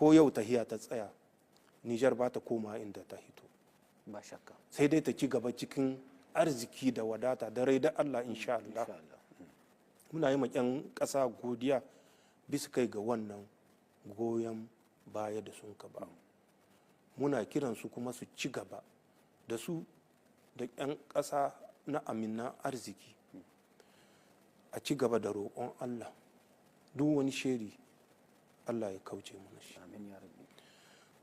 ko yau tahiya ta tsaya Nijar ba ta koma inda ta hito, ba shakka, sai dai ta ci gaba cikin arziki da wadata da rai da Allah insha Allah. Muna yi ma 'yan ƙasa godiya bisa kai ga wannan goyon baya da sun ka ba. Muna kiransu kuma su ci gaba da su da 'yan ƙasa na aminan arziki a ci gaba da roƙon Allah duk wani sheri Allah ya kauce mana shi.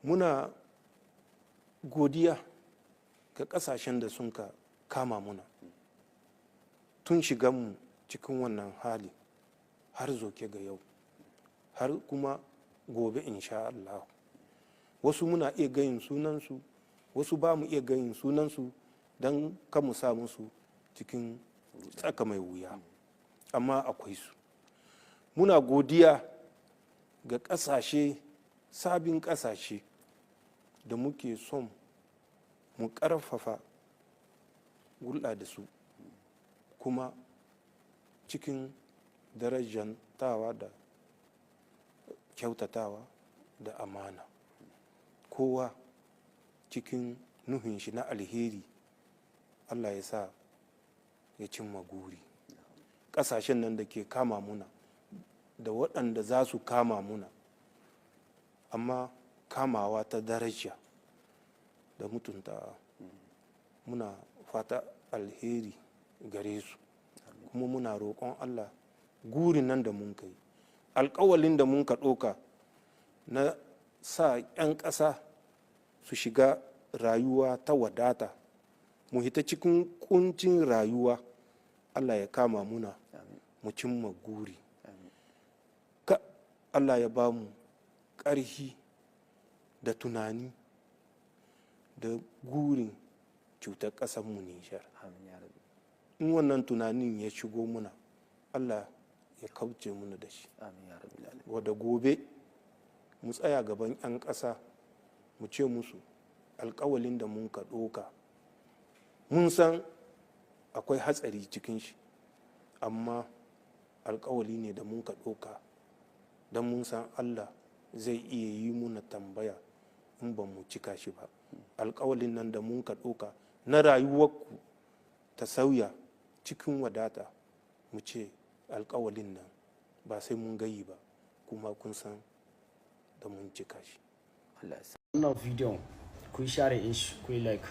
Muna godiya ga ƙasashen da sun ka kama muna tun shiganmu cikin wannan hali har zoke ga yau har kuma gobe insha Allah. Wasu muna iya gayin sunansu, wasu ba mu iya gayin sunansu don mu sa musu cikin tsaka mai wuya, amma akwai su. Muna godiya ga ƙasashe, sabin ƙasashe da muke son mu ƙarfafa hulɗa da su kuma cikin darajantawa da kyautatawa da amana, kowa cikin nuhin shi na alheri Allah ya sa ya cimma guri. Ƙasashen nan da ke kama muna da waɗanda za su kama muna, amma kamawa ta daraja da mutunta, muna fata alheri gare su kuma muna roƙon Allah gurin nan da mun kai, alƙawalin da mun ka ɗoka na sa 'yan ƙasa su shiga rayuwa ta wadata, mu hita cikin kuncin rayuwa, Allah ya kama muna mu cimma guri. Ka Allah ya ba mu ƙarfi da tunani da gurin cutar ƙasarmu Nijar. In wannan tunanin ya shigo muna, Allah ya kauce muna da shi. Wadda gobe mu tsaya gaban 'yan ƙasa mu ce musu alƙawalin da mun ka ɗoka, mun san akwai hatsari cikin shi, amma alƙawali ne da mun ka ɗoka don mun san Allah zai iya yi muna tambaya in ba mu cika shi ba. Alƙawalin nan da mun ka ɗoka na rayuwarku ta sauya cikin wadata, mu ce alƙawalin nan ba sai mun gayi ba, kuma kun san da mun cika shi. Wannan bidiyon ku share shi, ku like,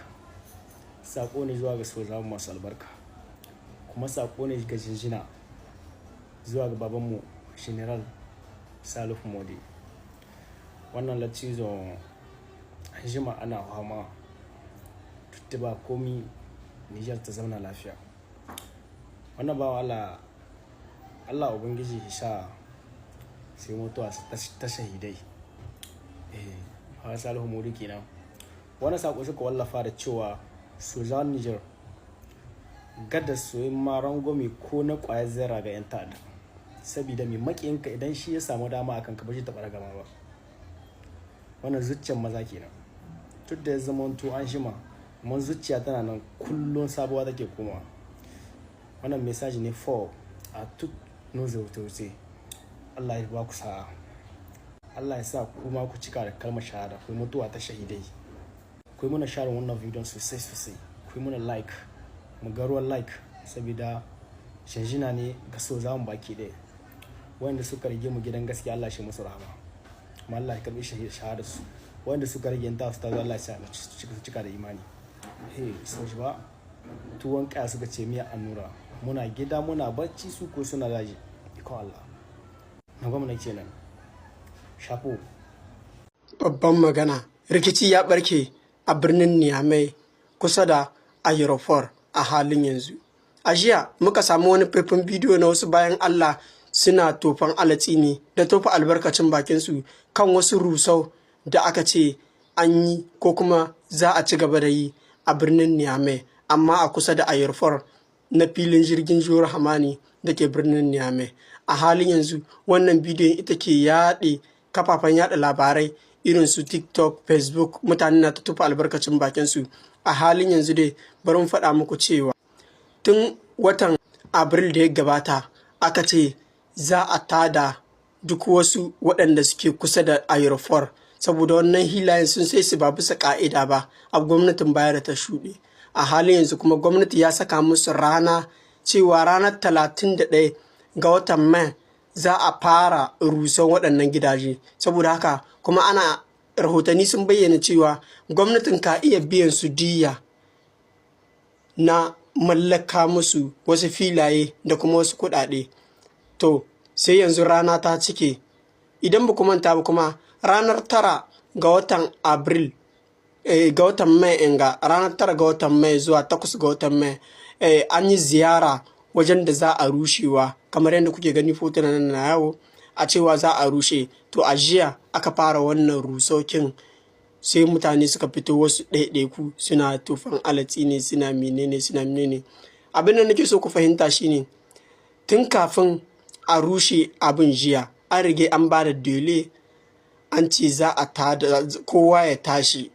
sako ne zuwa ga sojawan masu albarka, kuma sako ne ga jinjina zuwa ga babanmu General Salifu Modi. Wannan latizon jima ana fama tuttuba komi Nijar ta zauna lafiya. Wannan bawa Allah Ubangiji ya sha sai mutuwa ta shahidai. Hawa Salihu Modi kenan. Wani sako suka wallafa da cewa sojan Nijar gada su yi maran gomi ko na kwayar zara ga 'yan ta'adda, saboda mai makiyinka idan shi ya samu dama akan ka bashi taɓa gama ba. Wannan zuciyar maza kenan, duk da ya zama to an shima, amma zuciya tana nan kullum sabuwa take komawa. Wannan message ne for a duk wuce. Allah ya ba ku sa'a, Allah ya sa kuma ku cika da kalmar shahada, ku mutuwa ta shahidai. Ku yi mana share wannan bidiyon sosai, ku yi mana like, mu ga ruwan like, saboda shanjina ne ga so zamu baki ɗaya. Wanda suka rage mu gidan gaskiya Allah shi musu rahama, kuma Allah ya karbi shahada su. Wanda suka rage ta su ta Allah ya sa cika da imani. So shi ba tuwon kaya suka ce miya annura, muna gida muna bacci su ko suna daji. Iko Allah na gwamnati kenan. Shafo babban magana, rikici ya barke a birnin Niamey kusa da Aéroport a halin yanzu. A jiya muka samu wani faifan bidiyo na wasu bayan Allah suna tofan alatsi ne da tofa albarkacin bakinsu kan wasu rusau da aka ce an yi ko kuma za a ci gaba da yi a birnin Niamey, amma a kusa da Aéroport na filin jirgin Jihar Hamani da ke birnin Niamey. A halin yanzu wannan bidiyon ita ke yaɗe kafafen yaɗa labarai irin su TikTok, Facebook, mutane na ta tufa albarkacin bakinsu. A halin yanzu dai bari mu faɗa muku cewa tun watan Abril da ya gabata aka ce za a tada duk wasu waɗanda suke kusa da aeroport, saboda wannan hilayen sun sai su ba bisa ƙa'ida ba a gwamnatin baya da ta shuɗe. A halin yanzu kuma gwamnati ya saka musu rana cewa ranar 31 ga watan Mai za a fara rusan waɗannan gidaje. Saboda haka kuma ana rahotanni sun bayyana cewa gwamnatin ka iya biyan su diyya na mallaka musu wasu filaye da kuma wasu kuɗaɗe. To sai yanzu rana ta cike, idan ba manta ba kuma ranar 9 ga watan Abril ga watan Mai ranar 9 ga watan Mai zuwa 8 ga watan Mai an yi ziyara wajen da za a rushewa, kamar yadda kuke gani fotunan nan na yawo a cewa za a rushe. To a jiya aka fara wannan rusokin, sai mutane suka fito wasu ɗaiɗaiku suna tufan alatsi ne, suna menene. Abin da nake so ku fahimta shine tun kafin a rushe abin jiya an rige an ba da dole, an ce za a tada kowa ya tashi,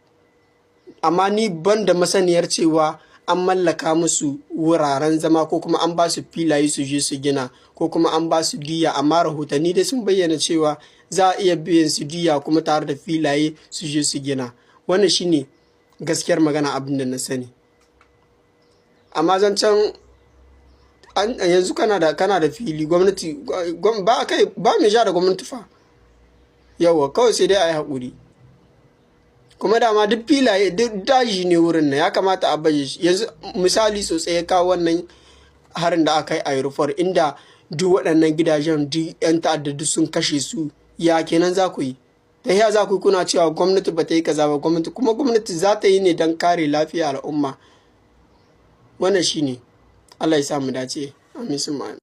amma ni ban da masaniyar cewa an mallaka musu wuraren zama ko kuma an ba su filaye su je su gina ko kuma an ba su diya. Amma rahotanni dai sun bayyana cewa za a iya biyan su diya kuma tare da filaye su je su gina. Wannan shine gaskiyar magana, abin da na sani. Amma zancen yanzu kana da fili, gwamnati ba mai ja da gwamnati fa, yawa kawai sai dai a yi haƙuri. Kuma dama duk filaye duk daji ne wurin nan, ya kamata a baje shi. Yanzu misali sosai ya kawo wannan harin da aka yi a aeroport, inda duk waɗannan gidajen duk 'yan ta'adda sun kashe su. Ya kenan za ku yi? Ta za ku yi kuna cewa gwamnati ba ta yi kaza ba, gwamnati za ta yi ne don kare lafiya al'umma. Wannan shine. Allah ya sa mu dace. Amin.